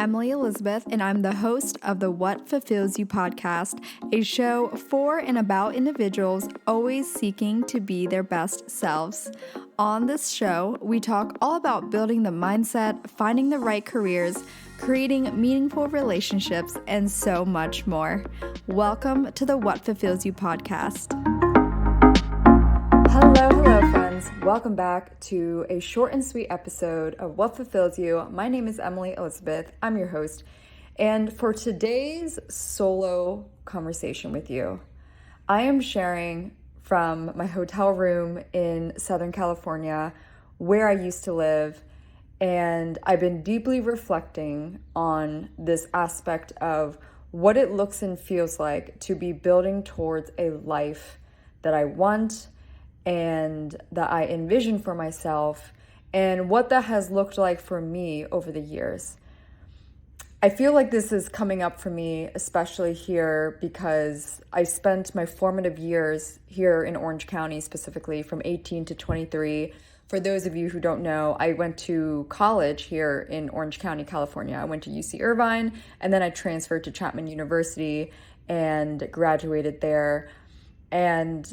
Emily Elizabeth, and I'm the host of the What Fulfills You podcast, a show for and about individuals always seeking to be their best selves. On this show, we talk all about building the mindset, finding the right careers, creating meaningful relationships, and so much more. Welcome to the What Fulfills You podcast. Hello, friends. Welcome back to a short and sweet episode of What Fulfills You. My name is Emily Elizabeth. I'm your host. And for today's solo conversation with you, I am sharing from my hotel room in Southern California, where I used to live. And I've been deeply reflecting on this aspect of what it looks and feels like to be building towards a life that I want and that I envision for myself, and what that has looked like for me over the years. I feel like this is coming up for me, especially here, because I spent my formative years here in Orange County, specifically from 18 to 23. For those of you who don't know, I went to college here in Orange County, California. I went to UC Irvine, and then I transferred to Chapman University and graduated there. And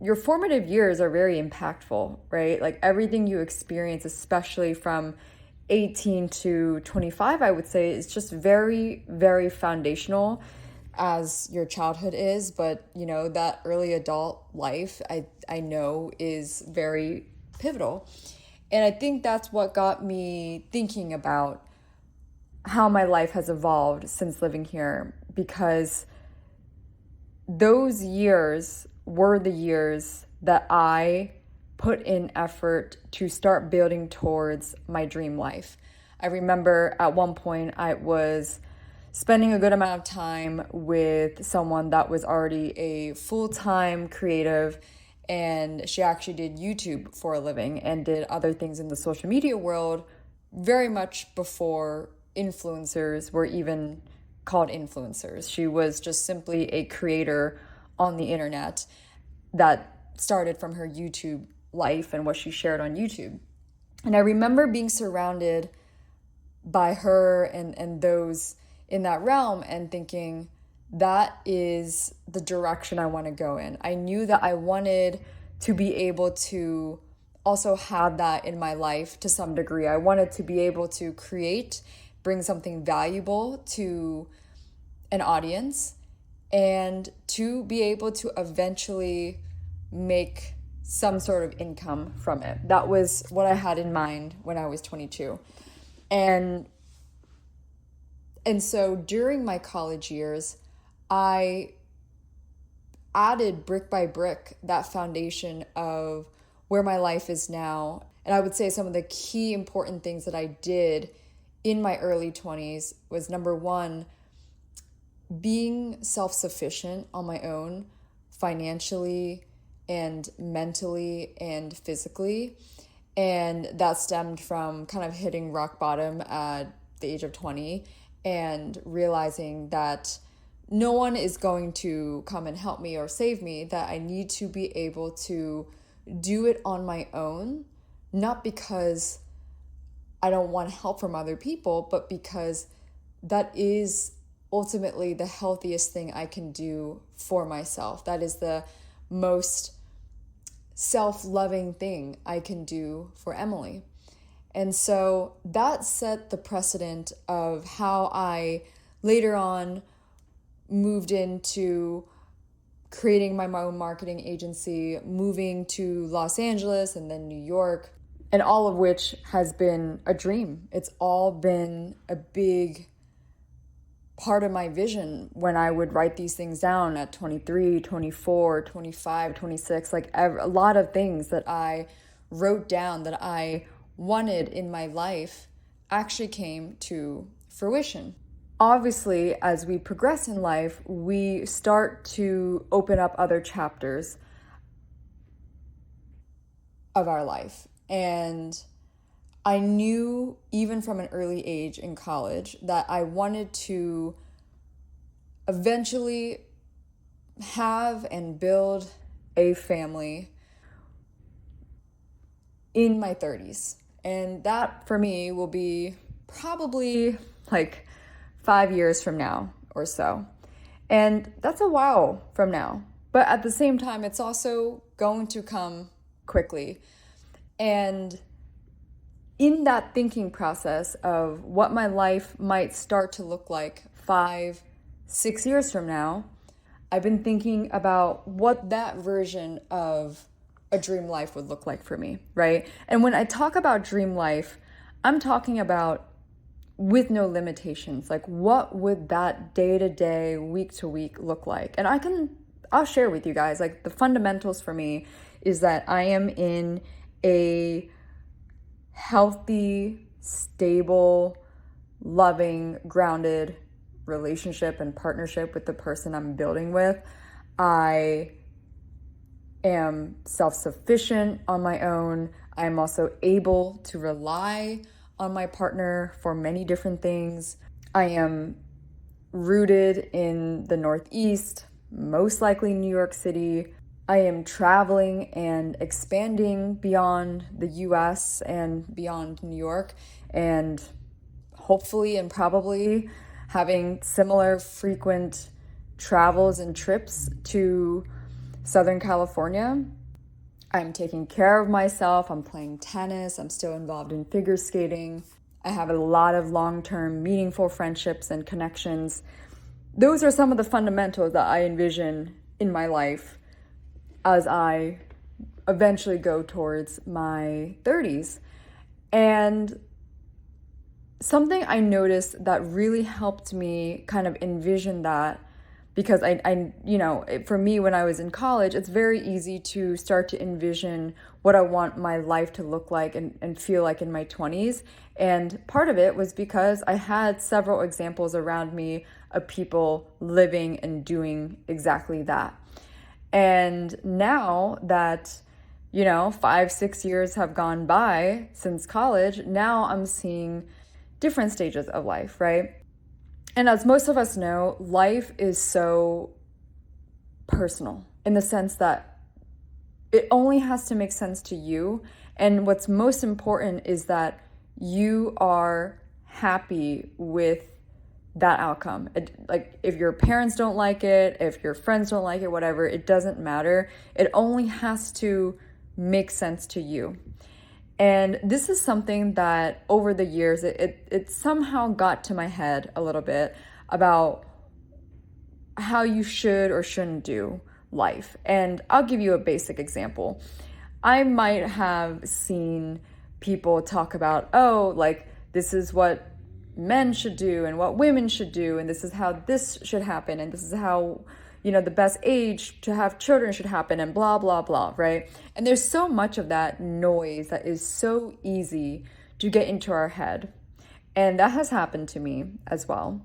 your formative years are very impactful, right? Like everything you experience, especially from 18 to 25, I would say, is just very, very foundational as your childhood is. But, you know, that early adult life, I know is very pivotal. And I think that's what got me thinking about how my life has evolved since living here, because those years were the years that I put in effort to start building towards my dream life. I remember at one point I was spending a good amount of time with someone that was already a full-time creative, and she actually did YouTube for a living and did other things in the social media world very much before influencers were even called influencers. She was just simply a creator on the internet that started from her YouTube life and what she shared on YouTube. And I remember being surrounded by her and those in that realm and thinking, that is the direction I want to go in. I knew that I wanted to be able to also have that in my life to some degree. I wanted to be able to create, bring something valuable to an audience, and to be able to eventually make some sort of income from it. That was what I had in mind when I was 22. And so during my college years, I added brick by brick that foundation of where my life is now. And I would say some of the key important things that I did in my early 20s was, number one, being self-sufficient on my own, financially and mentally and physically. And that stemmed from kind of hitting rock bottom at the age of 20 and realizing that no one is going to come and help me or save me, that I need to be able to do it on my own, not because I don't want help from other people, but because that is ultimately the healthiest thing I can do for myself. That is the most self-loving thing I can do for Emily. And so that set the precedent of how I later on moved into creating my own marketing agency, moving to Los Angeles and then New York, and all of which has been a dream. It's all been a big part of my vision when I would write these things down at 23, 24, 25, 26, like a lot of things that I wrote down that I wanted in my life actually came to fruition. Obviously, as we progress in life, we start to open up other chapters of our life. And I knew even from an early age in college that I wanted to eventually have and build a family in my 30s. And that for me will be probably like 5 years from now or so. And that's a while from now. But at the same time, it's also going to come quickly. And in that thinking process of what my life might start to look like 5, 6 years from now, I've been thinking about what that version of a dream life would look like for me, right? And when I talk about dream life, I'm talking about with no limitations. Like, what would that day to day, week to week look like? And I'll share with you guys, like, the fundamentals for me is that I am in a healthy, stable, loving, grounded relationship and partnership with the person I'm building with. I am self-sufficient on my own. I'm also able to rely on my partner for many different things. I am rooted in the Northeast, most likely New York City. I am traveling and expanding beyond the US and beyond New York, and hopefully and probably having similar frequent travels and trips to Southern California. I'm taking care of myself. I'm playing tennis. I'm still involved in figure skating. I have a lot of long-term meaningful friendships and connections. Those are some of the fundamentals that I envision in my life as I eventually go towards my 30s. And something I noticed that really helped me kind of envision that, because for me, when I was in college, it's very easy to start to envision what I want my life to look like and feel like in my 20s. And part of it was because I had several examples around me of people living and doing exactly that. And now that, 5, 6 years have gone by since college, now I'm seeing different stages of life, right? And as most of us know, life is so personal in the sense that it only has to make sense to you. And what's most important is that you are happy with that outcome. Like, if your parents don't like it, if your friends don't like it, whatever, it doesn't matter. It only has to make sense to you. And this is something that over the years, it somehow got to my head a little bit about how you should or shouldn't do life. And I'll give you a basic example. I might have seen people talk about, this is what men should do and what women should do, and this is how this should happen, and this is how the best age to have children should happen, and blah, blah, blah, right? And there's so much of that noise that is so easy to get into our head. And that has happened to me as well.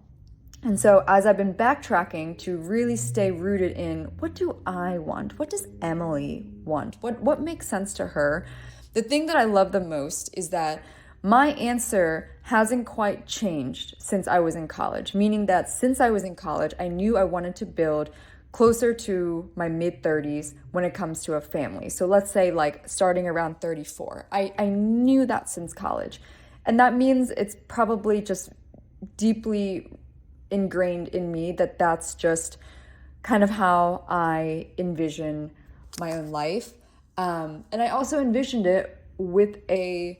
And so as I've been backtracking to really stay rooted in, what do I want? What does Emily want? What makes sense to her? The thing that I love the most is that my answer hasn't quite changed since I was in college, meaning that since I was in college, I knew I wanted to build closer to my mid-30s when it comes to a family. So let's say starting around 34. I knew that since college. And that means it's probably just deeply ingrained in me that that's just kind of how I envision my own life. And I also envisioned it with a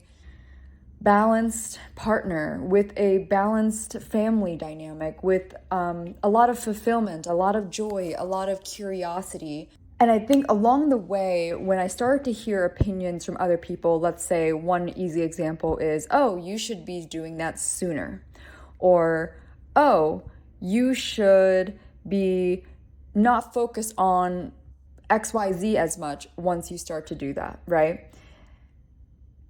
balanced partner, with a balanced family dynamic, with a lot of fulfillment, a lot of joy, a lot of curiosity. And I think along the way, when I started to hear opinions from other people, let's say one easy example is, oh, you should be doing that sooner. Or, oh, you should be not focused on XYZ as much once you start to do that, right?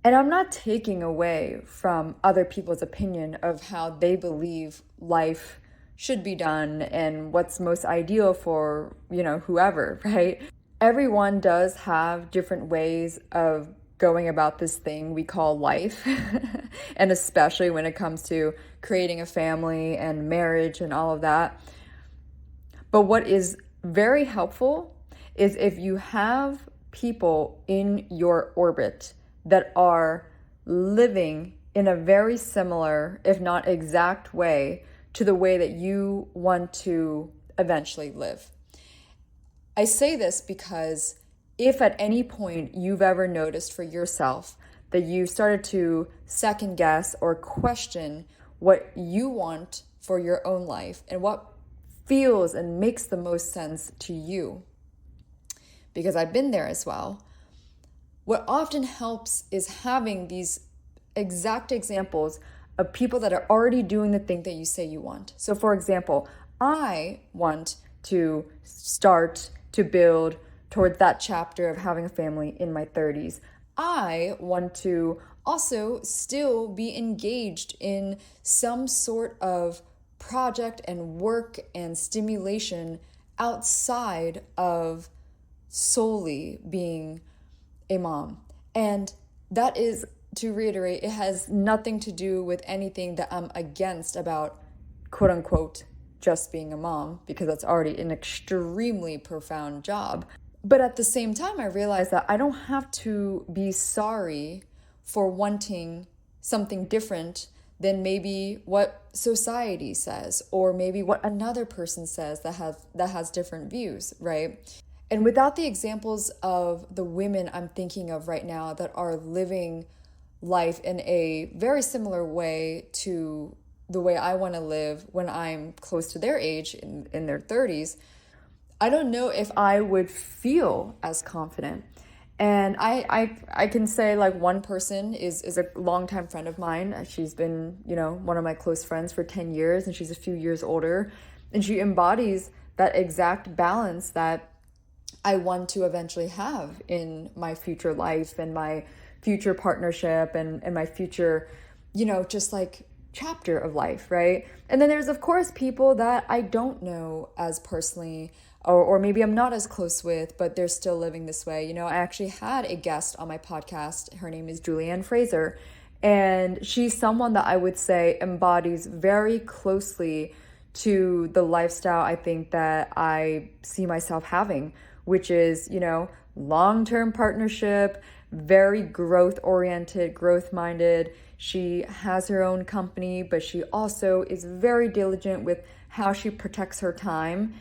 And I'm not taking away from other people's opinion of how they believe life should be done and what's most ideal for, whoever, right? Everyone does have different ways of going about this thing we call life. And especially when it comes to creating a family and marriage and all of that. But what is very helpful is if you have people in your orbit that are living in a very similar, if not exact way to the way that you want to eventually live. I say this because if at any point you've ever noticed for yourself that you started to second guess or question what you want for your own life and what feels and makes the most sense to you, because I've been there as well, what often helps is having these exact examples of people that are already doing the thing that you say you want. So for example, I want to start to build towards that chapter of having a family in my 30s. I want to also still be engaged in some sort of project and work and stimulation outside of solely being a mom. And that is, to reiterate, it has nothing to do with anything that I'm against about quote unquote just being a mom, because that's already an extremely profound job. But at the same time, I realized that I don't have to be sorry for wanting something different than maybe what society says, or maybe what another person says that has different views, right? And without the examples of the women I'm thinking of right now that are living life in a very similar way to the way I want to live when I'm close to their age, in their 30s, I don't know if I would feel as confident. And I can say, like, one person is a longtime friend of mine. She's been, one of my close friends for 10 years, and she's a few years older. And she embodies that exact balance that I want to eventually have in my future life and my future partnership and my future, just like chapter of life, right? And then there's, of course, people that I don't know as personally, or maybe I'm not as close with, but they're still living this way. I actually had a guest on my podcast. Her name is Julianne Fraser, and she's someone that I would say embodies very closely to the lifestyle I think that I see myself having, which is, long-term partnership, very growth-oriented, growth-minded. She has her own company, but she also is very diligent with how she protects her time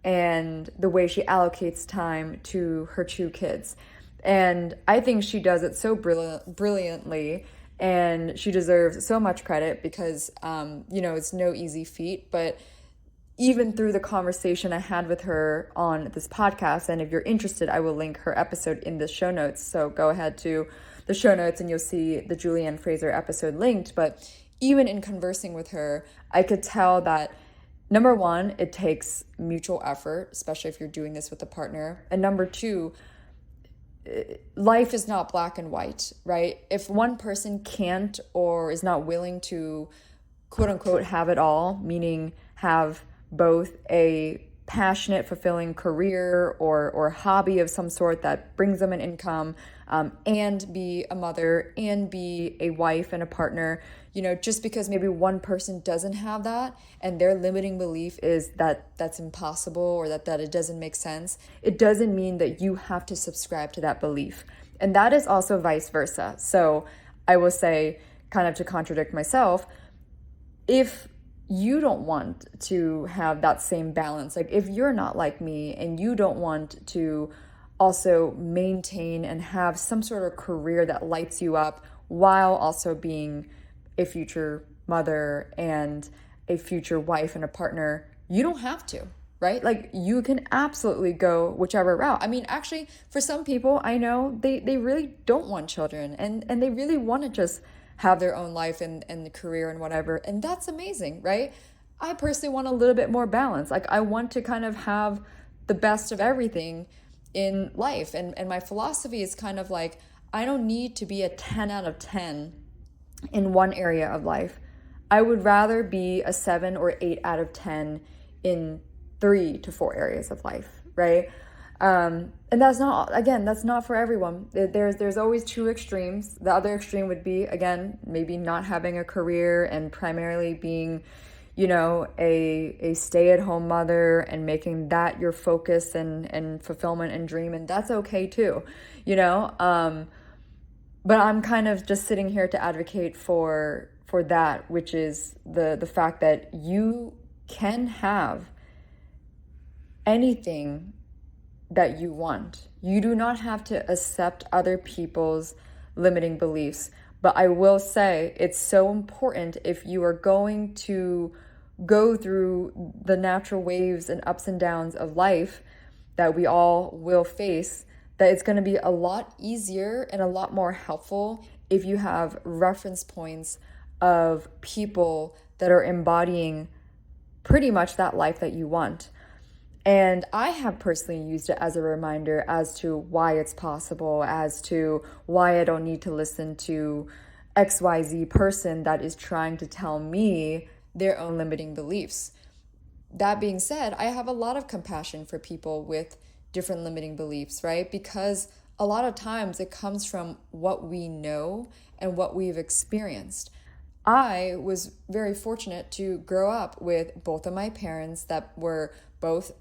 and the way she allocates time to her 2 kids. And I think she does it so brilliantly, and she deserves so much credit because, it's no easy feat. But even through the conversation I had with her on this podcast, and if you're interested, I will link her episode in the show notes. So go ahead to the show notes and you'll see the Julianne Fraser episode linked. But even in conversing with her, I could tell that, number one, it takes mutual effort, especially if you're doing this with a partner. And number two, life is not black and white, right? If one person can't or is not willing to, quote unquote, have it all, meaning have both a passionate, fulfilling career or hobby of some sort that brings them an income, and be a mother and be a wife and a partner, just because maybe one person doesn't have that and their limiting belief is that that's impossible or that it doesn't make sense, it doesn't mean that you have to subscribe to that belief. And that is also vice versa. So I will say, kind of to contradict myself, if you don't want to have that same balance, like if you're not like me and you don't want to also maintain and have some sort of career that lights you up while also being a future mother and a future wife and a partner, you don't have to, right? Like, you can absolutely go whichever route. I mean, actually, for some people, I know they really don't want children and they really want to just have their own life and the career and whatever. And that's amazing, right? I personally want a little bit more balance. Like, I want to kind of have the best of everything in life. And my philosophy is kind of like, I don't need to be a 10 out of 10 in one area of life. I would rather be a 7 or 8 out of 10 in 3 to 4 areas of life, right? And that's not for everyone. There's always 2 extremes. The other extreme would be, again, maybe not having a career and primarily being, a stay-at-home mother and making that your focus and fulfillment and dream. And that's okay too, But I'm kind of just sitting here to advocate for that, which is the fact that you can have anything that you want. You do not have to accept other people's limiting beliefs. But I will say it's so important, if you are going to go through the natural waves and ups and downs of life that we all will face, that it's going to be a lot easier and a lot more helpful if you have reference points of people that are embodying pretty much that life that you want. And I have personally used it as a reminder as to why it's possible, as to why I don't need to listen to XYZ person that is trying to tell me their own limiting beliefs. That being said, I have a lot of compassion for people with different limiting beliefs, right? Because a lot of times it comes from what we know and what we've experienced. I was very fortunate to grow up with both of my parents that were both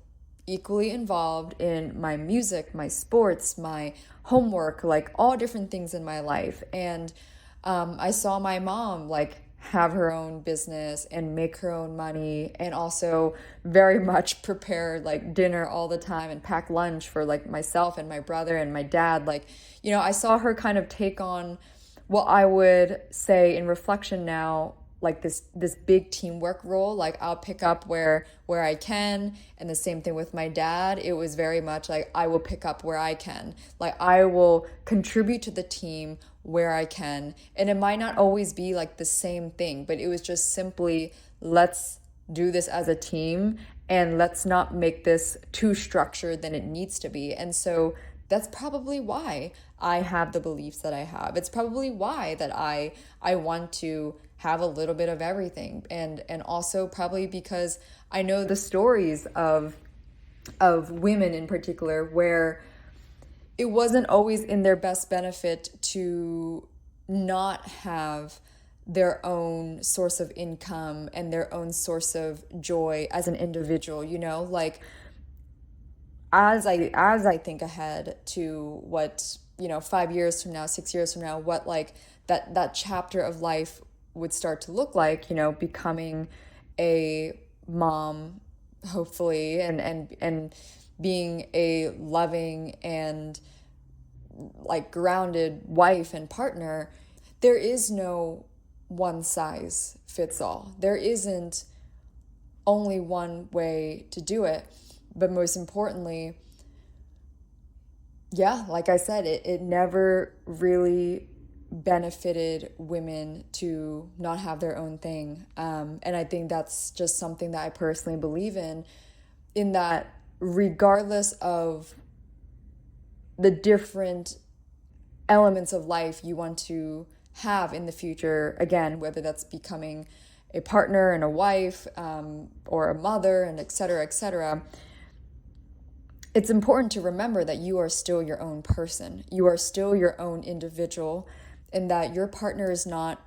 equally involved in my music, my sports, my homework, like all different things in my life. And I saw my mom like have her own business and make her own money, and also very much prepare like dinner all the time and pack lunch for like myself and my brother and my dad. Like, you know, I saw her kind of take on what I would say in reflection now, like this big teamwork role. Like I'll pick up where I can, and the same thing with my dad. It was very much like I will pick up where I can. Like I will contribute to the team where I can. And it might not always be like the same thing, but it was just simply, let's do this as a team and let's not make this too structured than it needs to be. And so that's probably why I have the beliefs that I have. It's probably why that I want to have a little bit of everything. And also probably because I know the stories of women in particular where it wasn't always in their best benefit to not have their own source of income and their own source of joy as an individual, you know? Like as I think ahead to what, you know, 5 years from now, 6 years from now, what like that chapter of life would start to look like, you know, becoming a mom, hopefully, and being a loving and like grounded wife and partner. There is no one size fits all. There isn't only one way to do it. But most importantly, yeah, like I said, it never really benefited women to not have their own thing. And I think that's just something that I personally believe in that regardless of the different elements of life you want to have in the future, again, whether that's becoming a partner and a wife, or a mother, and et cetera, it's important to remember that you are still your own person. You are still your own individual, and that your partner is not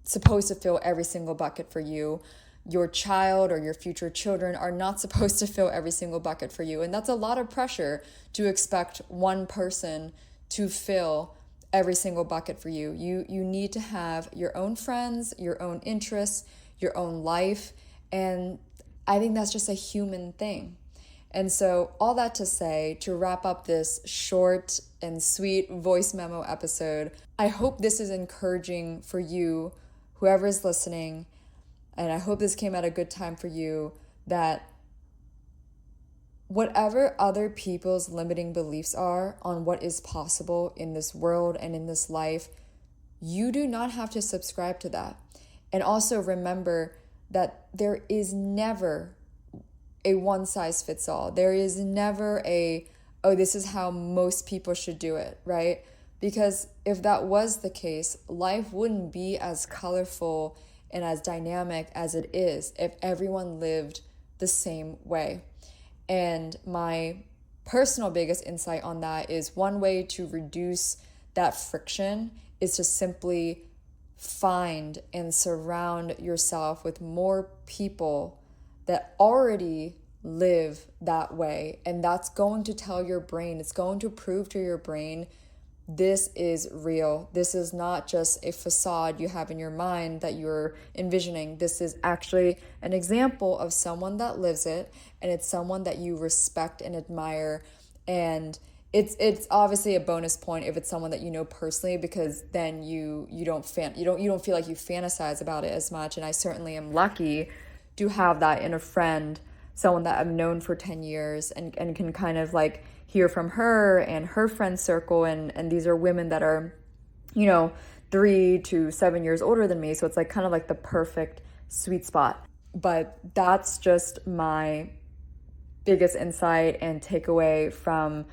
supposed to fill every single bucket for you. Your child or your future children are not supposed to fill every single bucket for you. And that's a lot of pressure to expect one person to fill every single bucket for you. You need to have your own friends, your own interests, your own life. And I think that's just a human thing. And so all that to say, to wrap up this short and sweet voice memo episode, I hope this is encouraging for you, whoever is listening, and I hope this came at a good time for you, that whatever other people's limiting beliefs are on what is possible in this world and in this life, you do not have to subscribe to that. And also remember that there is never a one size fits all. There is never oh, this is how most people should do it, right? Because if that was the case, life wouldn't be as colorful and as dynamic as it is if everyone lived the same way. And my personal biggest insight on that is one way to reduce that friction is to simply find and surround yourself with more people that already live that way. And that's going to tell your brain, it's going to prove to your brain this is real. This is not just a facade you have in your mind that you're envisioning. This is actually an example of someone that lives it, and it's someone that you respect and admire. And it's obviously a bonus point if it's someone that you know personally, because then you don't feel like you fantasize about it as much. And I certainly am lucky to have that in a friend, someone that I've known for 10 years and can kind of like hear from her and her friend circle. And these are women that are, 3 to 7 years older than me. So it's like kind of like the perfect sweet spot. But that's just my biggest insight and takeaway from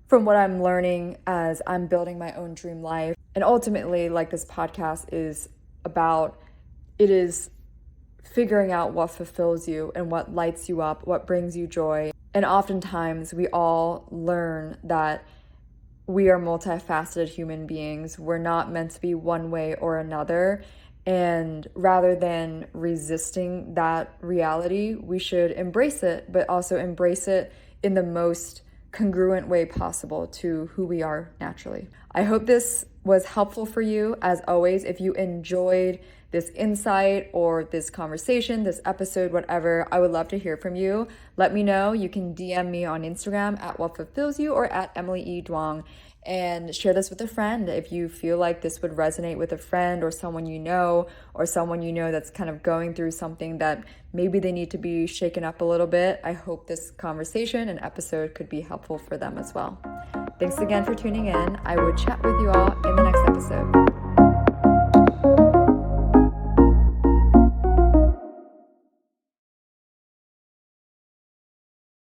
what I'm learning as I'm building my own dream life. And ultimately, like this podcast is about, it is figuring out what fulfills you and what lights you up, what brings you joy. And oftentimes we all learn that we are multifaceted human beings. We're not meant to be one way or another. And rather than resisting that reality, we should embrace it, but also embrace it in the most congruent way possible to who we are naturally. I hope this was helpful for you. As always, if you enjoyed this insight or this conversation, this episode, whatever, I would love to hear from you. Let me know. You can DM me on Instagram at What Fulfills You or at Emily E. Duong, and share this with a friend if you feel like this would resonate with a friend or someone you know that's kind of going through something that maybe they need to be shaken up a little bit. I hope this conversation and episode could be helpful for them as well. Thanks again for tuning in. I will chat with you all in the next episode.